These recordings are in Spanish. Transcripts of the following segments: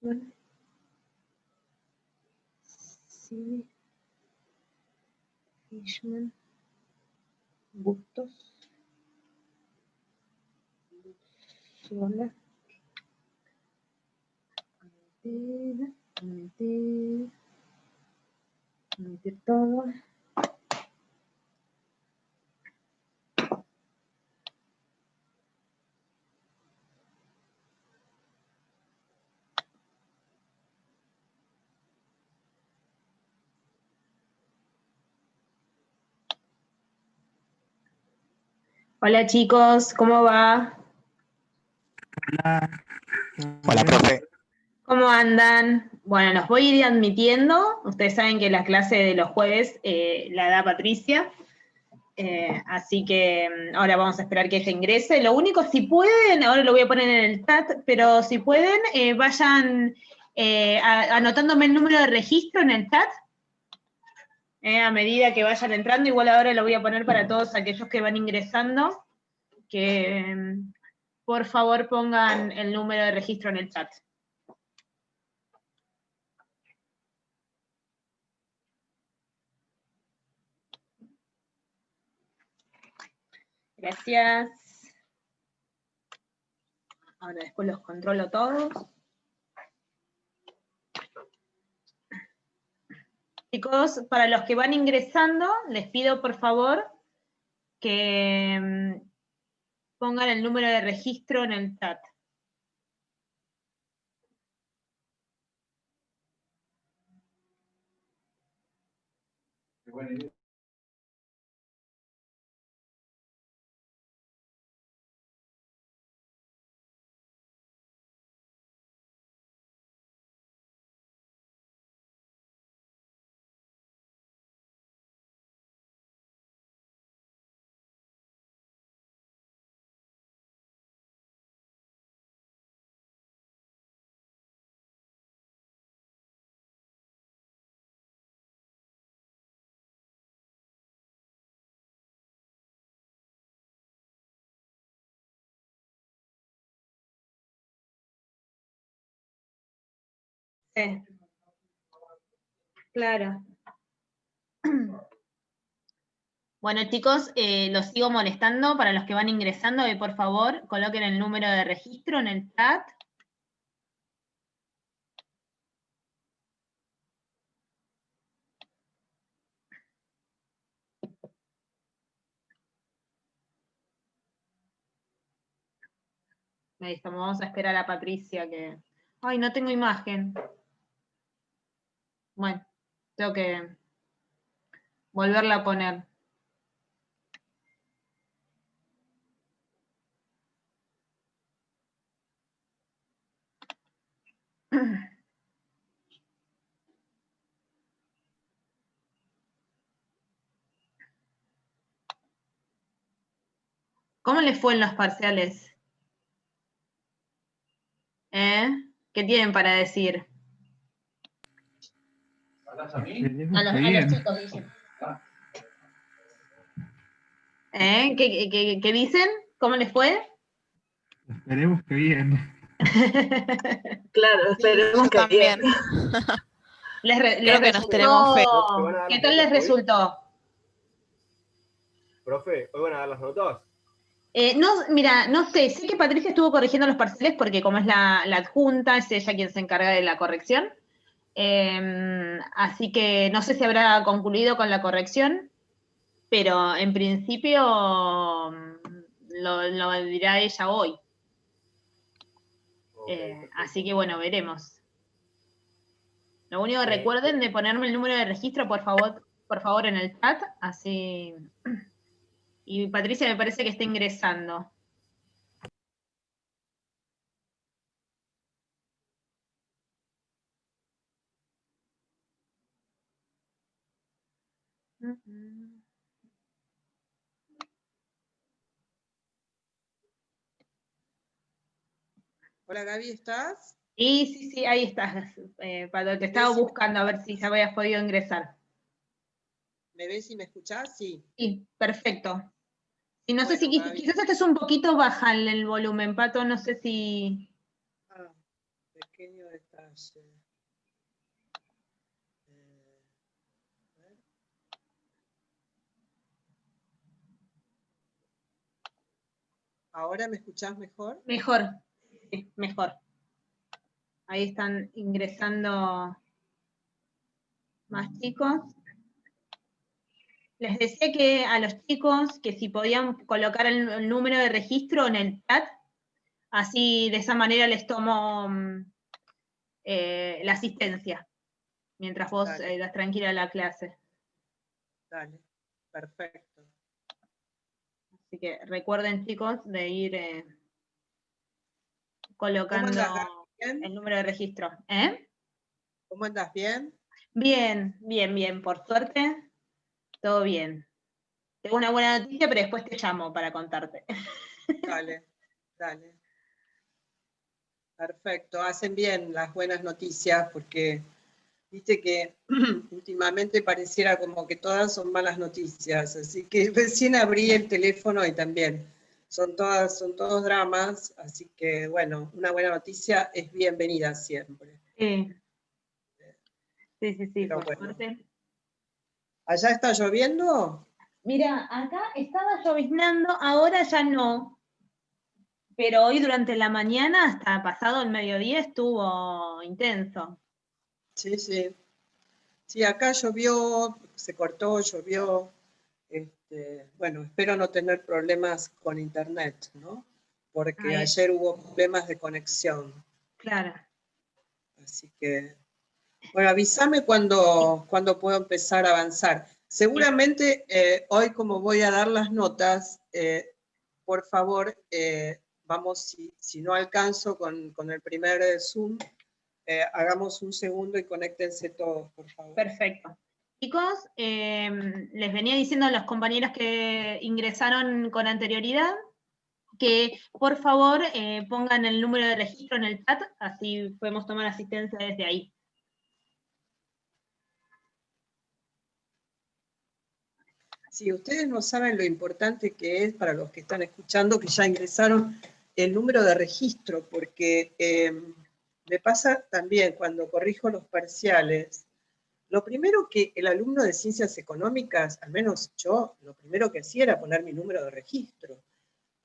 Fishman. Sí. Fishman. Bustos. Sola. Meter todo. Hola chicos, ¿cómo va? Hola. Hola, profe. ¿Cómo andan? Bueno, los voy a ir admitiendo. Ustedes saben que la clase de los jueves la da Patricia. Así que ahora vamos a esperar que ella ingrese. Lo único, si pueden, ahora lo voy a poner en el chat, pero si pueden, vayan anotándome el número de registro en el chat. A medida que vayan entrando, igual ahora lo voy a poner para todos aquellos que van ingresando, que por favor pongan el número de registro en el chat. Gracias. Ahora después los controlo todos. Chicos, para los que van ingresando, les pido por favor que pongan el número de registro en el chat. Sí. Claro. Bueno, chicos, los sigo molestando. Para los que van ingresando, por favor, coloquen el número de registro en el chat. Ahí estamos, vamos a esperar a Patricia que... Ay, no tengo imagen. Bueno, tengo que volverla a poner. ¿Cómo les fue en los parciales? ¿Qué tienen para decir? A los chicos, dicen. ¿Qué dicen? ¿Cómo les fue? Esperemos que bien. Claro, esperemos que también. Creo que nos tenemos fe. ¿Qué tal les resultó? Profe, ¿hoy van a dar las notas? No, mira, no sé que Patricia estuvo corrigiendo los parciales porque como es la adjunta, es ella quien se encarga de la corrección. Así que no sé si habrá concluido con la corrección, pero en principio lo dirá ella hoy. Así que bueno, veremos. Lo único que recuerden de ponerme el número de registro, por favor, en el chat, así. Y Patricia me parece que está ingresando. Hola Gaby, ¿estás? Sí, ahí estás, Pato, te estaba buscando a ver si ya habías podido ingresar. ¿Me ves y me escuchás? Sí. Sí, perfecto. Y no sé Bueno, si Gaby. quizás estés un poquito baja el volumen, Pato, no sé si... pequeño detalle. A ver. ¿Ahora me escuchás mejor? Mejor, sí, mejor. Ahí están ingresando más chicos. Les decía que a los chicos que si podían colocar el número de registro en el chat, así de esa manera les tomo la asistencia, mientras vos Dale. das tranquila la clase. Dale, perfecto. Así que recuerden, chicos, de ir ¿Cómo andás, colocando Gaby? ¿Bien? el número de registro. ¿Eh? ¿Cómo andás? ¿Bien? Bien, bien, bien. Por suerte, todo bien. Tengo una buena noticia, pero después te llamo para contarte. Dale, dale. Perfecto. Hacen bien las buenas noticias porque viste que últimamente pareciera como que todas son malas noticias. Así que recién abrí el teléfono y también son todos dramas. Así que bueno, una buena noticia es bienvenida siempre. Sí, sí, Pero por bueno. suerte. ¿Allá está lloviendo? Mira, acá estaba lloviznando, ahora ya no, pero hoy durante la mañana hasta pasado el mediodía estuvo intenso. Sí, sí. Sí, acá llovió, se cortó, llovió. Bueno, espero no tener problemas con internet, ¿no? Porque Ay, ayer hubo problemas de conexión. claro. Así que, bueno, avísame cuando puedo empezar a avanzar. Seguramente hoy, como voy a dar las notas, por favor, vamos, si no alcanzo con el primer Zoom, hagamos un segundo y conéctense todos, por favor. Perfecto. Chicos, les venía diciendo a los compañeros que ingresaron con anterioridad que por favor pongan el número de registro en el chat, así podemos tomar asistencia desde ahí. Sí, ustedes no saben lo importante que es para los que están escuchando, que ya ingresaron, el número de registro, porque me pasa también cuando corrijo los parciales, lo primero que el alumno de ciencias económicas, al menos yo, lo primero que hacía era poner mi número de registro,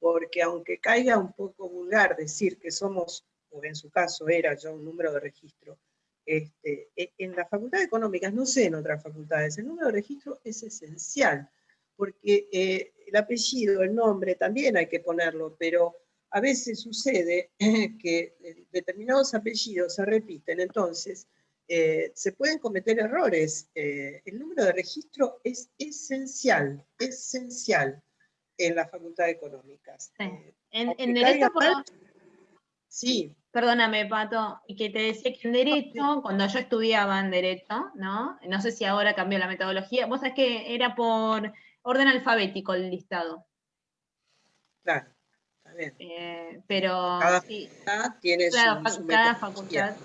porque aunque caiga un poco vulgar decir que somos, o en su caso era yo un número de registro, en la Facultad de Económicas, no sé en otras facultades, el número de registro es esencial, porque el apellido, el nombre también hay que ponerlo, pero a veces sucede que determinados apellidos se repiten, entonces se pueden cometer errores. El número de registro es esencial, esencial en la Facultad de Económicas. Sí. En Aunque Derecho, caiga mal, sí. perdóname, Pato, y que te decía que en Derecho, cuando yo estudiaba en Derecho, ¿no? No sé si ahora cambió la metodología, vos sabés que era por orden alfabético el listado. Claro, está bien. Pero Cada sí, facultad tiene claro, su cada metodología. facultad,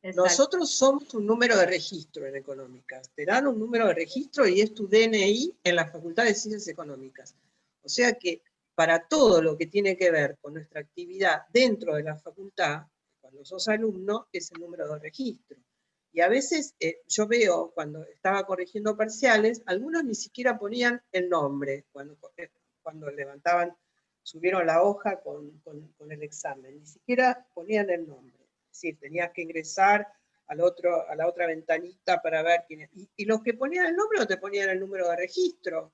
exacto. Nosotros somos un número de registro en Económicas. Te dan un número de registro y es tu DNI en la Facultad de Ciencias Económicas. O sea que para todo lo que tiene que ver con nuestra actividad dentro de la facultad, cuando sos alumno, es el número de registro. Y a veces yo veo, cuando estaba corrigiendo parciales, algunos ni siquiera ponían el nombre cuando levantaban, subieron la hoja con el examen, ni siquiera ponían el nombre. Es decir, tenías que ingresar a la otra ventanita para ver quién es. Y los que ponían el nombre no te ponían el número de registro.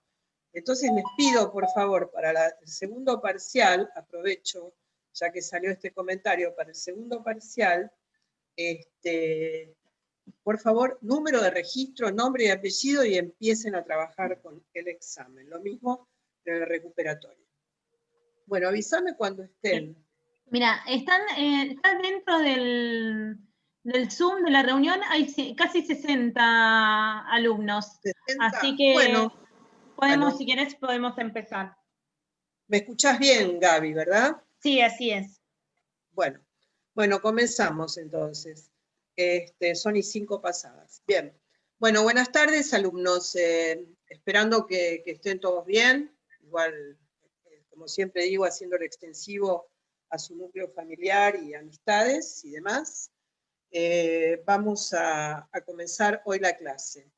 Entonces les pido, por favor, para el segundo parcial, aprovecho, ya que salió este comentario, para el segundo parcial, por favor, número de registro, nombre y apellido y empiecen a trabajar con el examen. Lo mismo en el recuperatorio. Bueno, avísame cuando estén. Mira, están dentro del Zoom de la reunión, hay casi 60 alumnos. 60. Así que Bueno, si querés, podemos empezar. ¿me escuchás bien, Gaby, verdad? Sí, así es. Bueno, comenzamos entonces. Son y 5 pasadas. Bien. Bueno, buenas tardes, alumnos. Esperando que estén todos bien. Igual, como siempre digo, haciéndolo extensivo a su núcleo familiar y amistades y demás. vamos a comenzar hoy la clase.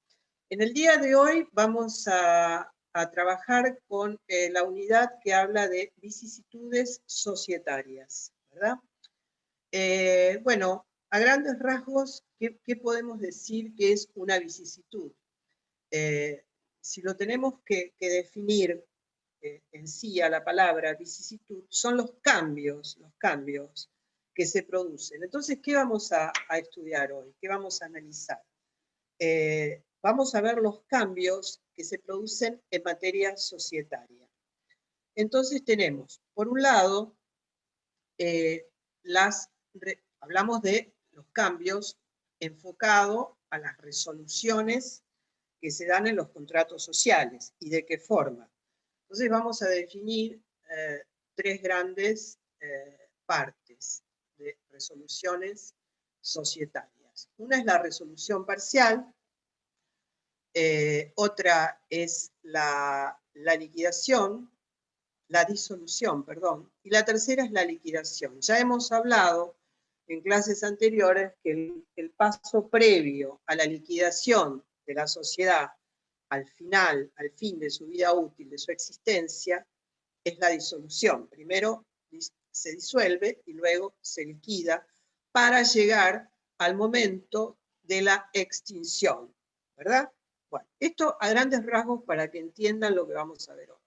En el día de hoy vamos a trabajar con la unidad que habla de vicisitudes societarias, ¿verdad? Bueno, a grandes rasgos, ¿qué podemos decir que es una vicisitud? Si lo tenemos que definir en sí a la palabra vicisitud, son los cambios que se producen. Entonces, ¿qué vamos a estudiar hoy? ¿Qué vamos a analizar? Vamos a ver los cambios que se producen en materia societaria. Entonces tenemos, por un lado, hablamos de los cambios enfocados a las resoluciones que se dan en los contratos sociales y de qué forma. Entonces vamos a definir tres grandes partes de resoluciones societarias. Una es la resolución parcial, otra es la liquidación, la disolución, perdón, y la tercera es la liquidación. Ya hemos hablado en clases anteriores que el paso previo a la liquidación de la sociedad al fin de su vida útil, de su existencia, es la disolución. Primero se disuelve y luego se liquida para llegar al momento de la extinción, ¿verdad? Bueno, esto a grandes rasgos para que entiendan lo que vamos a ver hoy.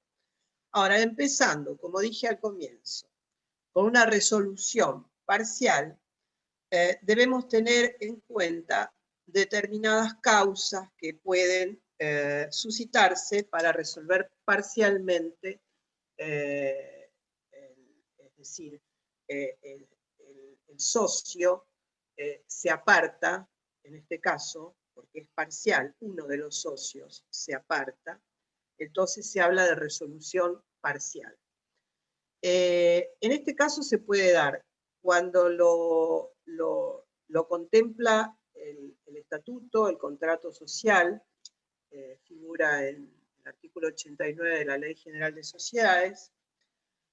Ahora, empezando, como dije al comienzo, con una resolución parcial, debemos tener en cuenta determinadas causas que pueden suscitarse para resolver parcialmente, es decir, el socio se aparta, en este caso, porque es parcial, uno de los socios se aparta, entonces se habla de resolución parcial. En este caso se puede dar cuando lo contempla el estatuto, el contrato social, figura en el artículo 89 de la Ley General de Sociedades,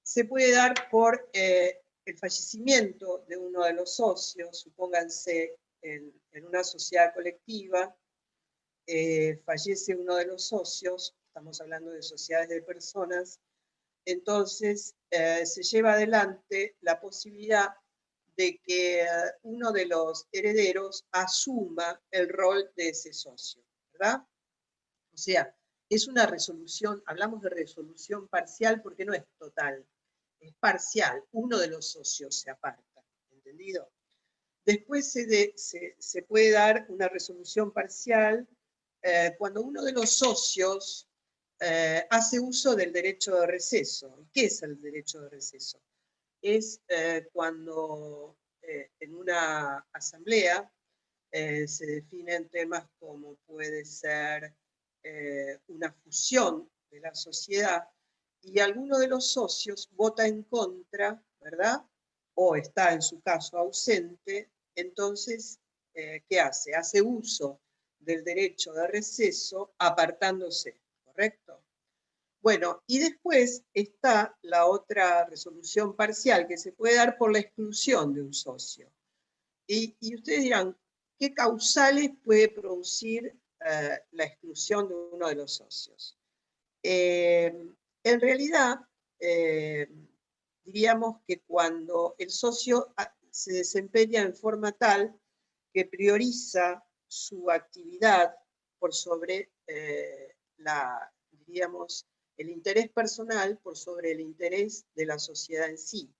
se puede dar por el fallecimiento de uno de los socios, supónganse en una sociedad colectiva, fallece uno de los socios, estamos hablando de sociedades de personas, entonces se lleva adelante la posibilidad de que uno de los herederos asuma el rol de ese socio, ¿verdad? O sea, es una resolución, hablamos de resolución parcial porque no es total, es parcial, uno de los socios se aparta, ¿entendido? Después se puede dar una resolución parcial cuando uno de los socios hace uso del derecho de receso. ¿Qué es el derecho de receso? Es cuando en una asamblea se definen temas como puede ser una fusión de la sociedad y alguno de los socios vota en contra, ¿verdad? O está en su caso ausente, entonces, ¿qué hace? Hace uso del derecho de receso apartándose, ¿correcto? Bueno, y después está la otra resolución parcial que se puede dar por la exclusión de un socio. Y ustedes dirán, ¿qué causales puede producir la exclusión de uno de los socios? En realidad, diríamos que cuando el socio se desempeña en forma tal que prioriza su actividad por sobre diríamos, el interés personal por sobre el interés de la sociedad en sí.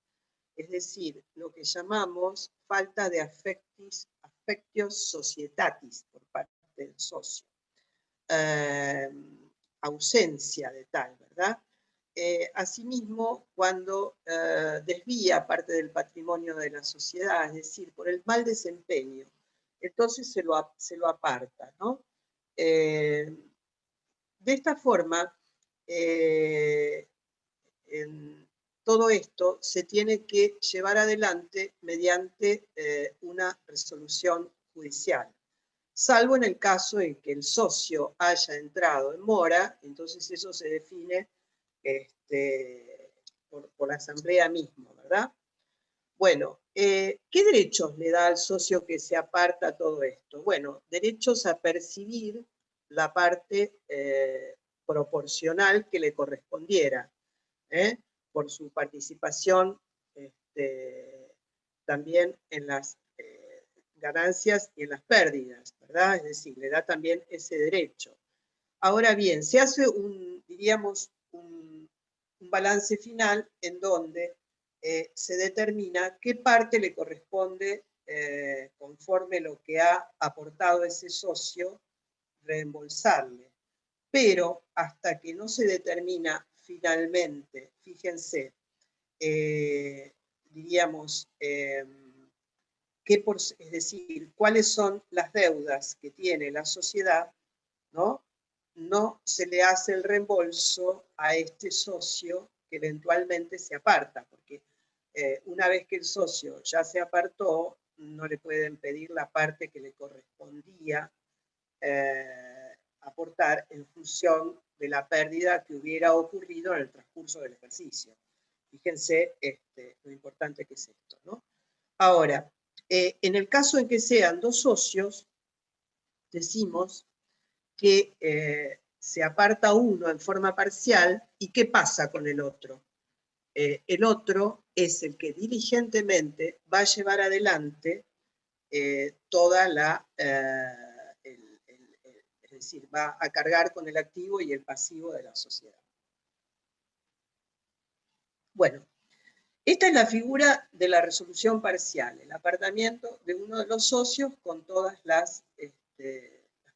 Es decir, lo que llamamos falta de affectio societatis por parte del socio. Ausencia de tal, ¿verdad? Asimismo, cuando desvía parte del patrimonio de la sociedad, es decir, por el mal desempeño, entonces se lo aparta, ¿no? De esta forma, todo esto se tiene que llevar adelante mediante una resolución judicial. Salvo en el caso en que el socio haya entrado en mora, entonces eso se define por la asamblea misma, ¿verdad? Bueno, ¿qué derechos le da al socio que se aparta todo esto? Bueno, derechos a percibir la parte proporcional que le correspondiera, por su participación también en las ganancias y en las pérdidas, ¿verdad? Es decir, le da también ese derecho. Ahora bien, se hace diríamos, un balance final en donde se determina qué parte le corresponde, conforme lo que ha aportado ese socio, reembolsarle. Pero hasta que no se determina finalmente, fíjense, diríamos, es decir, cuáles son las deudas que tiene la sociedad, ¿no? No se le hace el reembolso a este socio que eventualmente se aparta, porque una vez que el socio ya se apartó, no le pueden pedir la parte que le correspondía aportar en función de la pérdida que hubiera ocurrido en el transcurso del ejercicio. Fíjense lo importante que es esto, ¿no? Ahora, en el caso en que sean dos socios, decimos que se aparta uno en forma parcial, ¿y qué pasa con el otro? El otro es el que diligentemente va a llevar adelante toda la, es decir, va a cargar con el activo y el pasivo de la sociedad. Bueno, esta es la figura de la resolución parcial, el apartamiento de uno de los socios con todas las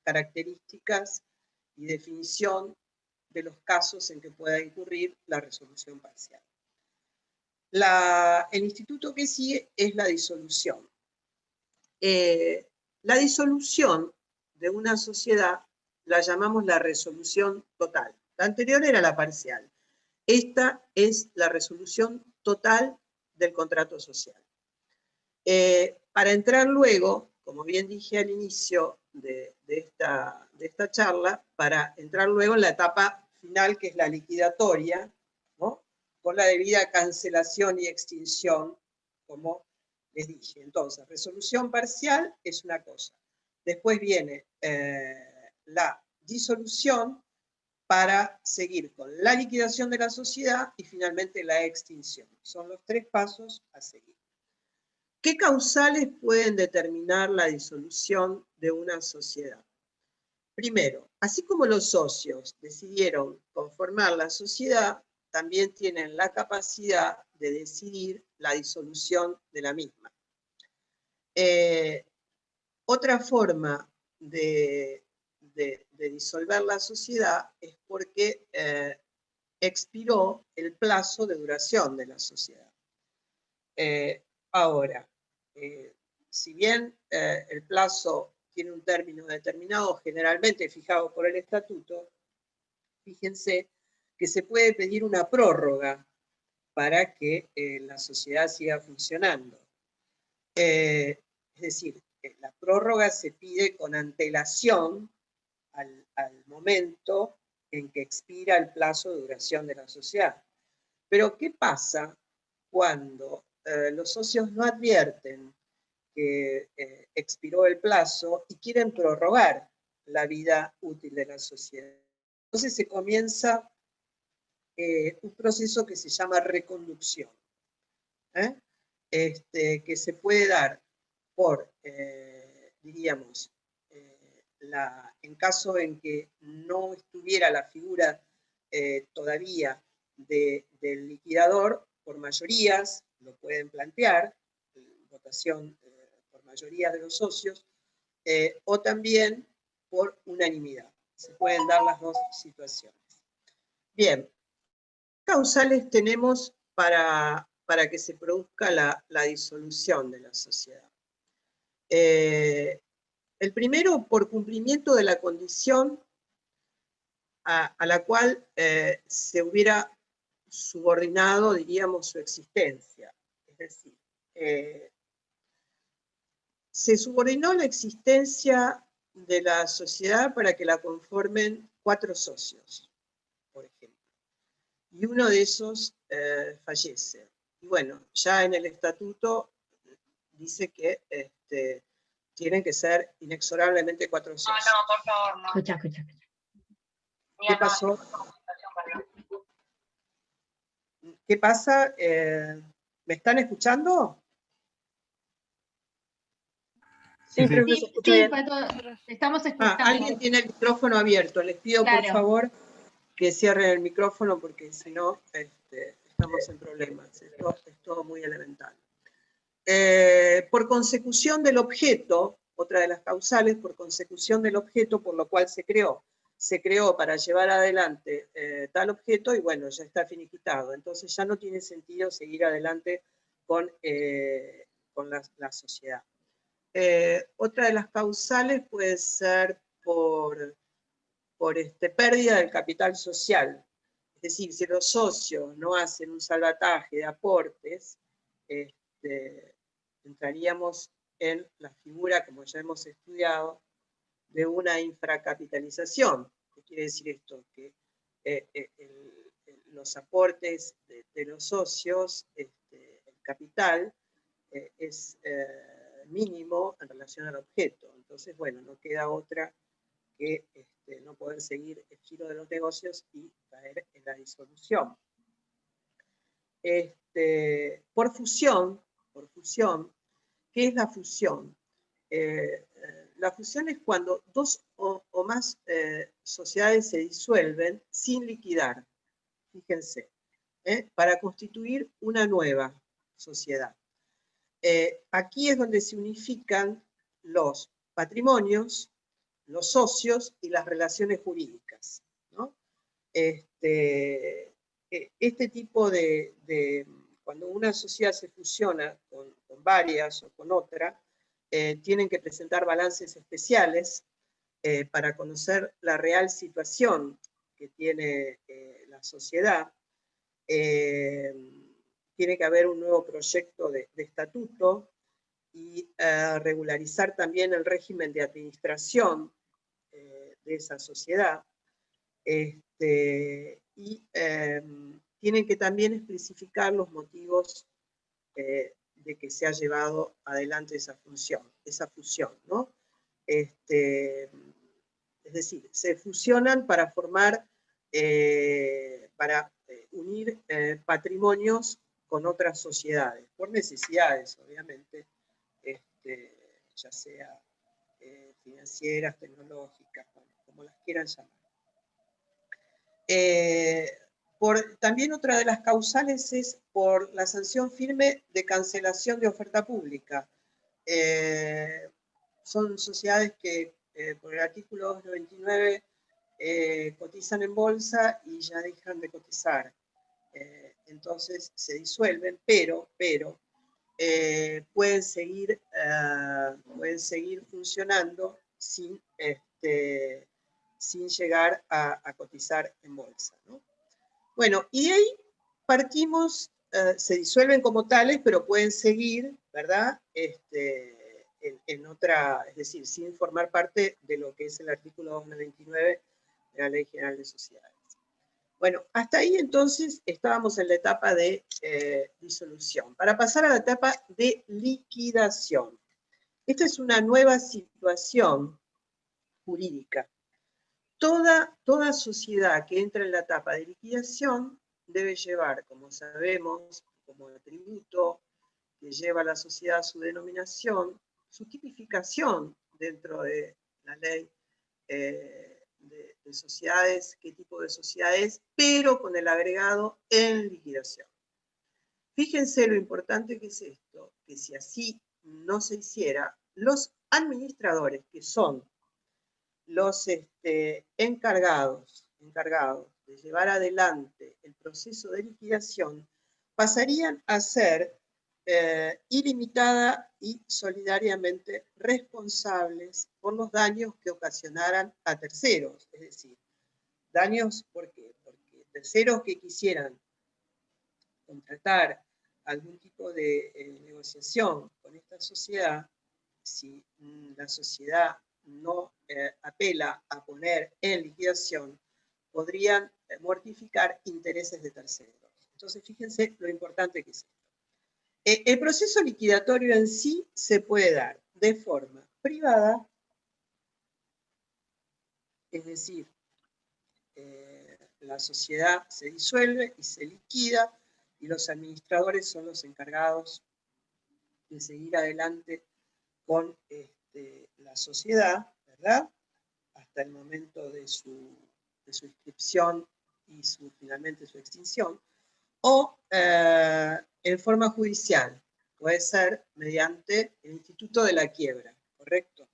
características y definición de los casos en que pueda incurrir la resolución parcial. El instituto que sigue es la disolución. La disolución de una sociedad la llamamos la resolución total. La anterior era la parcial. Esta es la resolución total del contrato social. Para entrar luego, como bien dije al inicio de esta charla, para entrar luego en la etapa final, que es la liquidatoria, ¿no? Con la debida cancelación y extinción, como les dije. Entonces, resolución parcial es una cosa. Después viene la disolución para seguir con la liquidación de la sociedad y finalmente la extinción. Son los tres pasos a seguir. ¿Qué causales pueden determinar la disolución de una sociedad? Primero, así como los socios decidieron conformar la sociedad, también tienen la capacidad de decidir la disolución de la misma. Otra forma de disolver la sociedad es porque expiró el plazo de duración de la sociedad. Ahora, si bien el plazo tiene un término determinado, generalmente fijado por el estatuto, fíjense que se puede pedir una prórroga para que la sociedad siga funcionando. Es decir, la prórroga se pide con antelación al momento en que expira el plazo de duración de la sociedad. Pero, ¿qué pasa cuando los socios no advierten que expiró el plazo y quieren prorrogar la vida útil de la sociedad? Entonces se comienza un proceso que se llama reconducción, que se puede dar por, diríamos, en caso en que no estuviera la figura todavía del liquidador, por mayorías, lo pueden plantear, votación por mayoría de los socios, o también por unanimidad. Se pueden dar las dos situaciones. Bien, ¿qué causales tenemos para que se produzca la disolución de la sociedad? El primero, por cumplimiento de la condición a la cual se hubiera subordinado, diríamos, su existencia. Es decir, se subordinó la existencia de la sociedad para que la conformen 4 socios, por ejemplo. Y uno de esos fallece. y bueno, ya en el estatuto dice que tienen que ser inexorablemente 4 socios. No, por favor, no. Escucha. ¿Qué pasó? ¿Qué pasa? ¿Me están escuchando? Sí, Creo que se escucha bien. Pato, te estamos escuchando. Alguien tiene el micrófono abierto. Les pido por Claro. favor que cierren el micrófono porque si no estamos en problemas. Esto es todo muy elemental. Por consecución del objeto, otra de las causales, por consecución del objeto por lo cual se creó. Se creó para llevar adelante tal objeto y bueno, ya está finiquitado. Entonces ya no tiene sentido seguir adelante con la sociedad. Otra de las causales puede ser por pérdida del capital social. Es decir, si los socios no hacen un salvataje de aportes, entraríamos en la figura, como ya hemos estudiado, de una infracapitalización. ¿Qué quiere decir esto? Que los aportes de los socios, el capital, es mínimo en relación al objeto. Entonces, bueno, no queda otra que no poder seguir el giro de los negocios y caer en la disolución. Por fusión, ¿qué es la fusión? La fusión es cuando dos o más sociedades se disuelven sin liquidar, fíjense, para constituir una nueva sociedad. Aquí es donde se unifican los patrimonios, los socios y las relaciones jurídicas, ¿no? Este tipo cuando una sociedad se fusiona con varias o con otra, tienen que presentar balances especiales para conocer la real situación que tiene la sociedad. Tiene que haber un nuevo proyecto de estatuto y regularizar también el régimen de administración de esa sociedad. Y tienen que también especificar los motivos de que se ha llevado adelante esa fusión, ¿no? Es decir, se fusionan para formar, para unir patrimonios con otras sociedades, por necesidades, obviamente, ya sea financieras, tecnológicas, como las quieran llamar. También otra de las causales es por la sanción firme de cancelación de oferta pública. Son sociedades que por el artículo 229 cotizan en bolsa y ya dejan de cotizar. Entonces se disuelven, pero pueden seguir funcionando sin llegar a cotizar en bolsa, ¿no? Bueno, y de ahí partimos, se disuelven como tales, pero pueden seguir, ¿verdad? En otra, es decir, sin formar parte de lo que es el artículo 229 de la Ley General de Sociedades. Bueno, hasta ahí entonces estábamos en la etapa de disolución. Para pasar a la etapa de liquidación. Esta es una nueva situación jurídica. Toda sociedad que entra en la etapa de liquidación debe llevar, como sabemos, como atributo que lleva la sociedad su denominación, su tipificación dentro de la ley de sociedades, qué tipo de sociedades, pero con el agregado en liquidación. Fíjense lo importante que es esto, que si así no se hiciera, los administradores, que son los encargados de llevar adelante el proceso de liquidación, pasarían a ser ilimitada y solidariamente responsables por los daños que ocasionaran a terceros. Es decir, daños, ¿por qué? Porque terceros que quisieran contratar algún tipo de negociación con esta sociedad, si la sociedad no apela a poner en liquidación, podrían mortificar intereses de terceros. Entonces, fíjense lo importante que es esto. El proceso liquidatorio en sí se puede dar de forma privada, es decir, la sociedad se disuelve y se liquida, y los administradores son los encargados de seguir adelante con la sociedad, ¿verdad? Hasta el momento de su inscripción y finalmente su extinción, o en forma judicial, puede ser mediante el instituto de la quiebra, ¿correcto?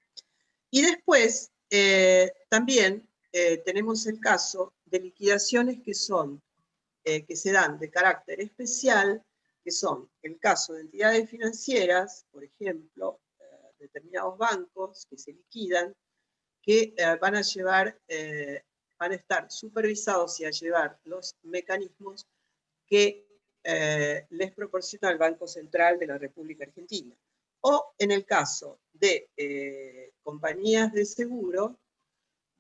Y después también tenemos el caso de liquidaciones que se dan de carácter especial, que son el caso de entidades financieras, por ejemplo, determinados bancos que se liquidan, que van a estar supervisados y a llevar los mecanismos que les proporciona el Banco Central de la República Argentina. O en el caso de compañías de seguro,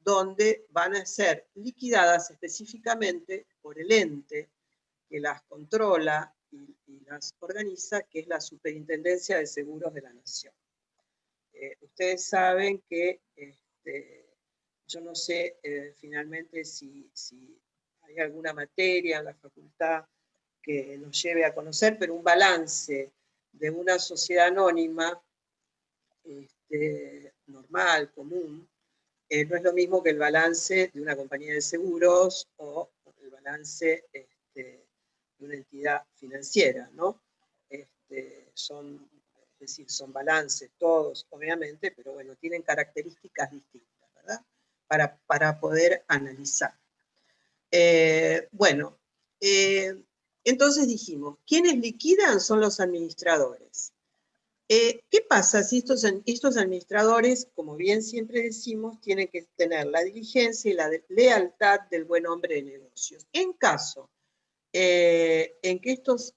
donde van a ser liquidadas específicamente por el ente que las controla y las organiza, que es la Superintendencia de Seguros de la Nación. Ustedes saben que yo no sé finalmente si hay alguna materia en la facultad que nos lleve a conocer, pero un balance de una sociedad anónima normal, común, no es lo mismo que el balance de una compañía de seguros o el balance de una entidad financiera, ¿no? Son balances todos, obviamente, pero bueno, tienen características distintas, ¿verdad? Para poder analizar. Entonces dijimos, ¿quiénes liquidan? Son los administradores. ¿Qué pasa si estos administradores, como bien siempre decimos, tienen que tener la diligencia y la lealtad del buen hombre de negocios? En caso en que estos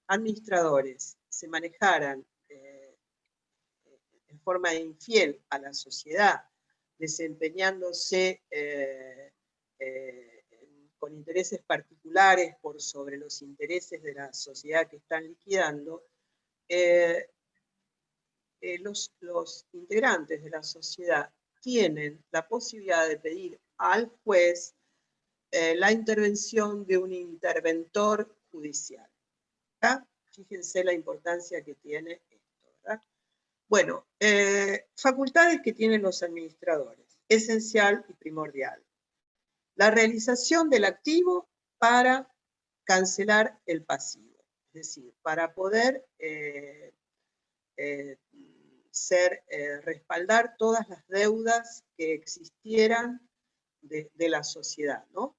administradores se manejaran en forma infiel a la sociedad, desempeñándose con intereses particulares por sobre los intereses de la sociedad que están liquidando, los integrantes de la sociedad tienen la posibilidad de pedir al juez la intervención de un interventor judicial. ¿Verdad? Fíjense la importancia que tiene esto, ¿verdad? Bueno, facultades que tienen los administradores, esencial y primordial. La realización del activo para cancelar el pasivo, es decir, para poder respaldar todas las deudas que existieran de la sociedad, ¿no?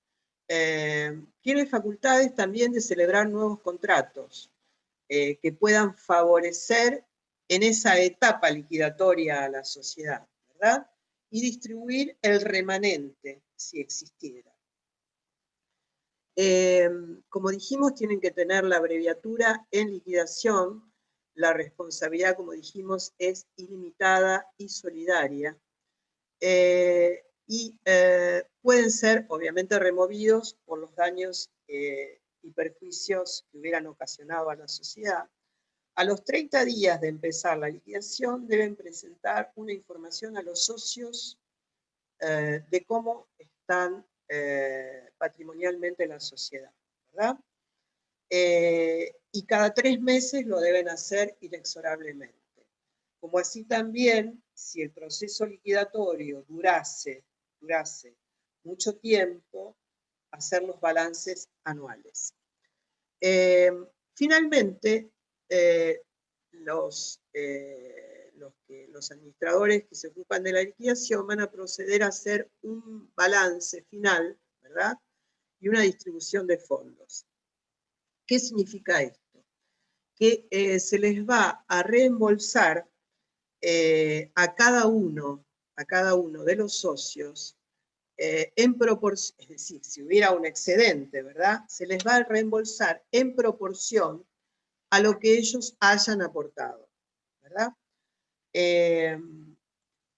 Tiene facultades también de celebrar nuevos contratos que puedan favorecer en esa etapa liquidatoria a la sociedad, ¿verdad? Y distribuir el remanente, si existiera. Como dijimos, tienen que tener la abreviatura en liquidación. La responsabilidad, como dijimos, es ilimitada y solidaria. Pueden ser, obviamente, removidos por los daños y perjuicios que hubieran ocasionado a la sociedad. A los 30 días de empezar la liquidación, deben presentar una información a los socios de cómo están patrimonialmente en la sociedad, ¿verdad? Y cada 3 meses lo deben hacer inexorablemente. Como así también, si el proceso liquidatorio durase mucho tiempo, hacer los balances anuales. Finalmente, los administradores que se ocupan de la liquidación van a proceder a hacer un balance final, ¿verdad? Y una distribución de fondos. ¿Qué significa esto? Que se les va a reembolsar a cada uno de los socios en proporción, es decir, si hubiera un excedente, ¿verdad? Se les va a reembolsar en proporción a lo que ellos hayan aportado, ¿verdad?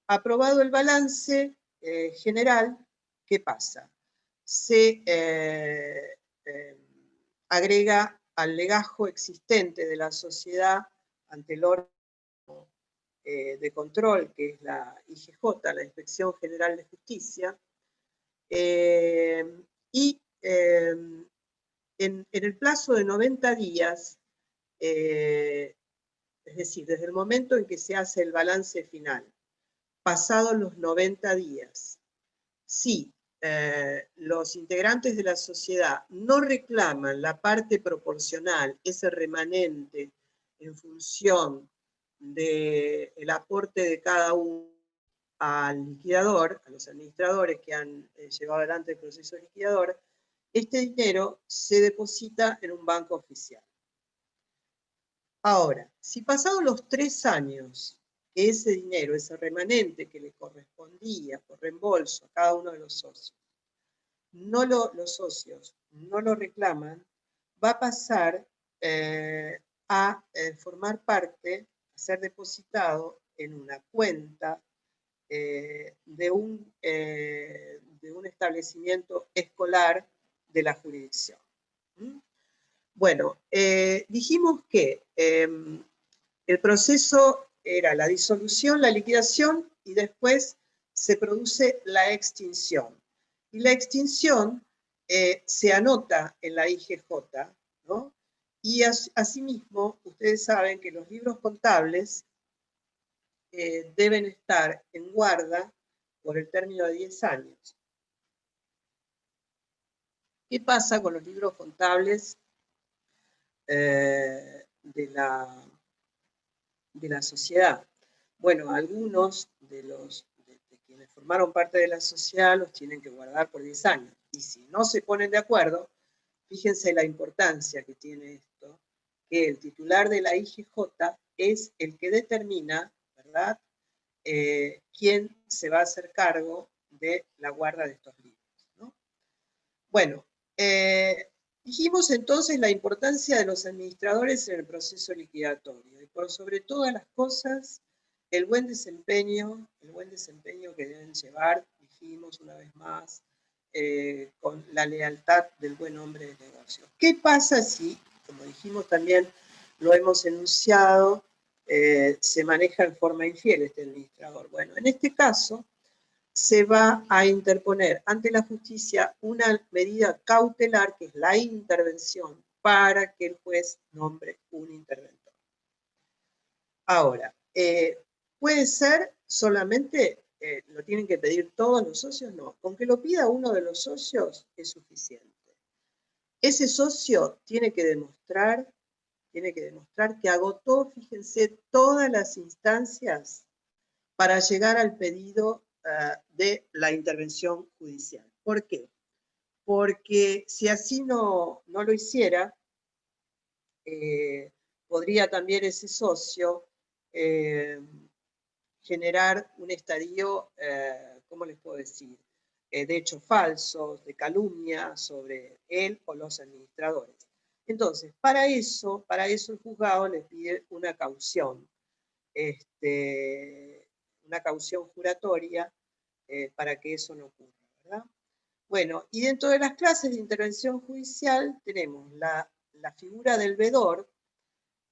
Aprobado el balance general, ¿qué pasa? Se agrega al legajo existente de la sociedad ante el órgano de control, que es la IGJ, la Inspección General de Justicia, y en el plazo de 90 días, es decir, desde el momento en que se hace el balance final, pasados los 90 días, si los integrantes de la sociedad no reclaman la parte proporcional, ese remanente en función del aporte de cada uno al liquidador, a los administradores que han llevado adelante el proceso liquidador, este dinero se deposita en un banco oficial. Ahora, si pasados los 3 años, que ese dinero, ese remanente que le correspondía por reembolso a cada uno de los socios, los socios no lo reclaman, va a pasar a formar parte, a ser depositado en una cuenta de un establecimiento escolar de la jurisdicción. Bueno, dijimos que el proceso era la disolución, la liquidación, y después se produce la extinción. Y la extinción se anota en la IGJ, ¿no? Y asimismo, ustedes saben que los libros contables deben estar en guarda por el término de 10 años. ¿Qué pasa con los libros contables de la sociedad? Bueno, algunos de quienes formaron parte de la sociedad los tienen que guardar por 10 años. Y si no se ponen de acuerdo, fíjense la importancia que tiene esto, que el titular de la IGJ es el que determina, ¿verdad?, quién se va a hacer cargo de la guarda de estos libros, ¿no? Bueno, dijimos entonces la importancia de los administradores en el proceso liquidatorio, y por sobre todas las cosas, el buen desempeño que deben llevar, dijimos una vez más, con la lealtad del buen hombre de negocios. ¿Qué pasa si, como dijimos también, lo hemos enunciado, se maneja en forma infiel este administrador? Bueno, en este caso se va a interponer ante la justicia una medida cautelar, que es la intervención, para que el juez nombre un interventor. Ahora, puede ser solamente, lo tienen que pedir todos los socios, no. Con que lo pida uno de los socios es suficiente. Ese socio tiene que demostrar que agotó, fíjense, todas las instancias para llegar al pedido de la intervención judicial. ¿Por qué? Porque si así no lo hiciera, podría también ese socio generar un estadio, ¿cómo les puedo decir?, de hechos falsos, de calumnia sobre él o los administradores. Entonces, para eso el juzgado le pide una caución, una caución juratoria para que eso no ocurra, ¿verdad? Bueno, y dentro de las clases de intervención judicial tenemos la figura del vedor.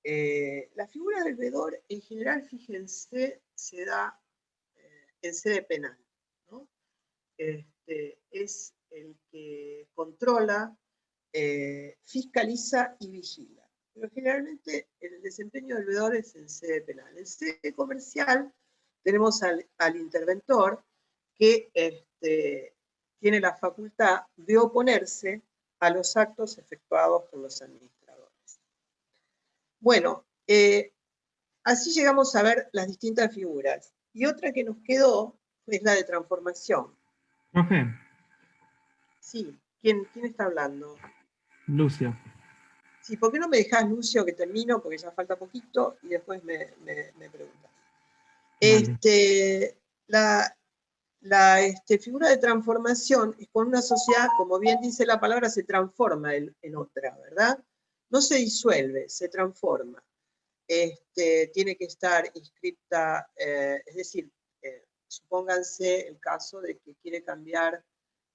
La figura del vedor en general, fíjense, se da en sede penal, ¿no? Es el que controla, fiscaliza y vigila. Pero generalmente el desempeño del vedor es en sede penal. En sede comercial tenemos al interventor que tiene la facultad de oponerse a los actos efectuados por los administradores. Bueno, así llegamos a ver las distintas figuras. Y otra que nos quedó es la de transformación. Profe, Sí, ¿quién está hablando? Lucio. Sí, ¿por qué no me dejás, Lucio, que termino? Porque ya falta poquito y después me preguntas. Vale. La figura de transformación es cuando una sociedad, como bien dice la palabra, se transforma en otra, ¿verdad? No se disuelve, se transforma. Tiene que estar inscripta, es decir, supónganse el caso de que quiere cambiar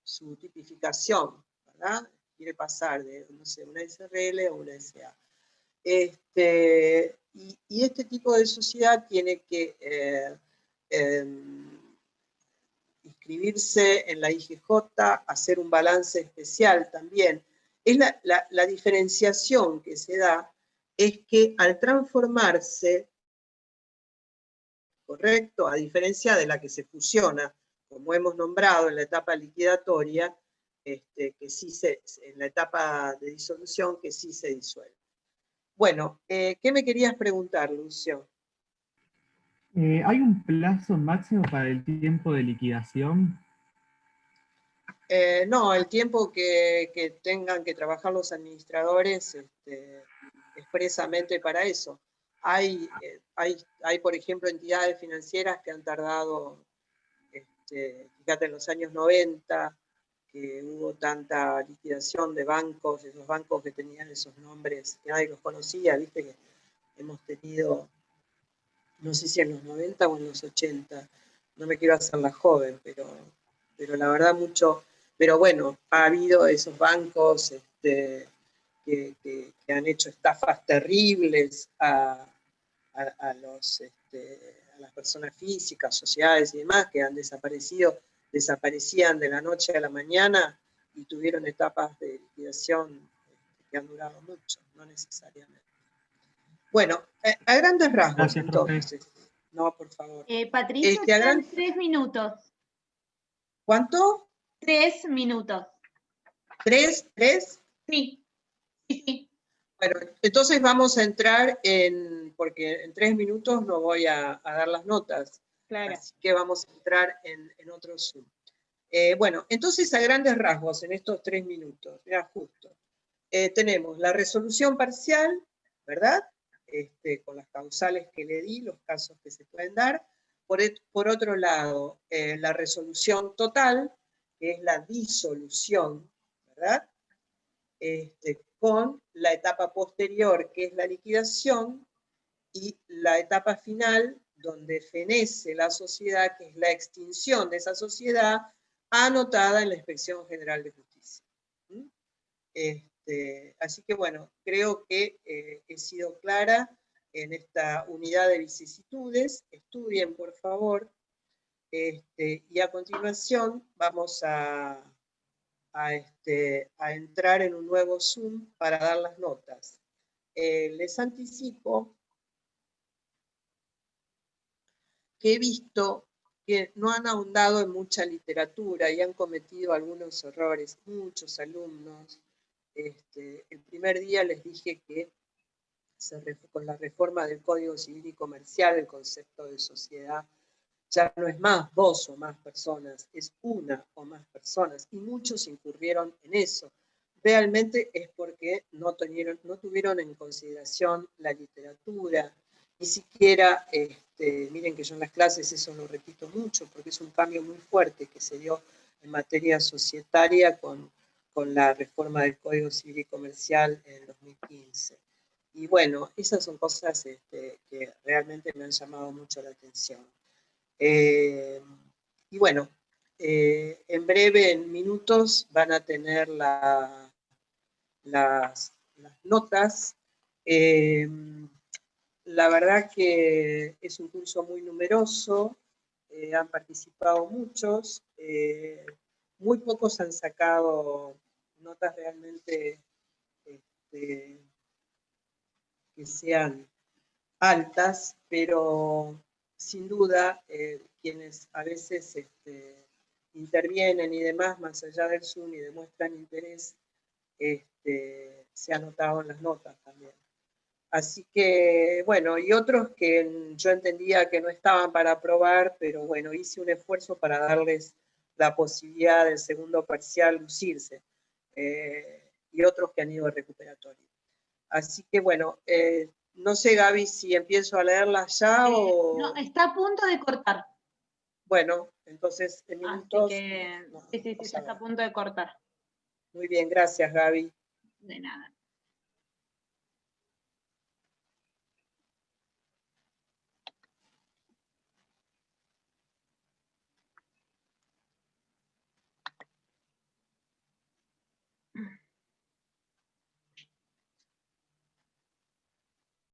su tipificación, ¿verdad? quiere pasar de, no sé, una SRL a una SA. Y este tipo de sociedad tiene que inscribirse en la IGJ, hacer un balance especial también. Es la diferenciación que se da es que al transformarse, correcto, a diferencia de la que se fusiona, como hemos nombrado en la etapa liquidatoria, que sí en la etapa de disolución, que sí se disuelve. Bueno, ¿qué me querías preguntar, Lucio? ¿Hay un plazo máximo para el tiempo de liquidación? No, el tiempo que tengan que trabajar los administradores expresamente para eso. Hay, por ejemplo, entidades financieras que han tardado, fíjate, en los años 90, que hubo tanta liquidación de bancos, esos bancos que tenían esos nombres que nadie los conocía, viste que hemos tenido, no sé si en los 90 o en los 80, no me quiero hacer la joven, pero la verdad mucho, pero bueno, ha habido esos bancos que han hecho estafas terribles a las personas físicas, sociedades y demás, que han desaparecían de la noche a la mañana y tuvieron etapas de liquidación que han durado mucho, no necesariamente. Bueno, a grandes rasgos, Gracias, entonces. No, por favor. Patricia, quedan 3 minutos. ¿Cuánto? 3 minutos. ¿Tres? Sí, sí, sí. Bueno, entonces vamos a entrar porque en 3 minutos no voy a dar las notas. Claro. Así que vamos a entrar en otro Zoom. Bueno, entonces a grandes rasgos, en estos 3 minutos, ya justo, tenemos la resolución parcial, ¿verdad? Con las causales que le di, los casos que se pueden dar. Por otro lado, la resolución total, que es la disolución, ¿verdad? Con la etapa posterior, que es la liquidación, y la etapa final, donde fenece la sociedad, que es la extinción de esa sociedad, anotada en la Inspección General de Justicia. Así que bueno, creo que he sido clara en esta unidad de vicisitudes. Estudien, por favor. Y a continuación vamos a entrar en un nuevo Zoom para dar las notas. Les anticipo que he visto que no han ahondado en mucha literatura y han cometido algunos errores, muchos alumnos. El primer día les dije que con la reforma del Código Civil y Comercial, el concepto de sociedad ya no es más 2 o más personas, es 1 o más personas, y muchos incurrieron en eso. Realmente es porque no tuvieron en consideración la literatura, ni siquiera, miren que yo en las clases eso lo repito mucho, porque es un cambio muy fuerte que se dio en materia societaria con la reforma del Código Civil y Comercial en 2015. Y bueno, esas son cosas que realmente me han llamado mucho la atención. Y bueno, en breve, en minutos, van a tener las notas. La verdad que es un curso muy numeroso, han participado muchos, muy pocos han sacado notas realmente que sean altas, pero sin duda quienes a veces intervienen y demás, más allá del Zoom y demuestran interés, se ha notado en las notas también. Así que, bueno, y otros que yo entendía que no estaban para aprobar, pero bueno, hice un esfuerzo para darles la posibilidad del segundo parcial lucirse, y otros que han ido al recuperatorio. Así que, bueno, no sé, Gaby, si empiezo a leerlas ya o... No, está a punto de cortar. Bueno, entonces en minutos... Así que, sí, ya está a punto de cortar. Muy bien, gracias, Gaby. De nada.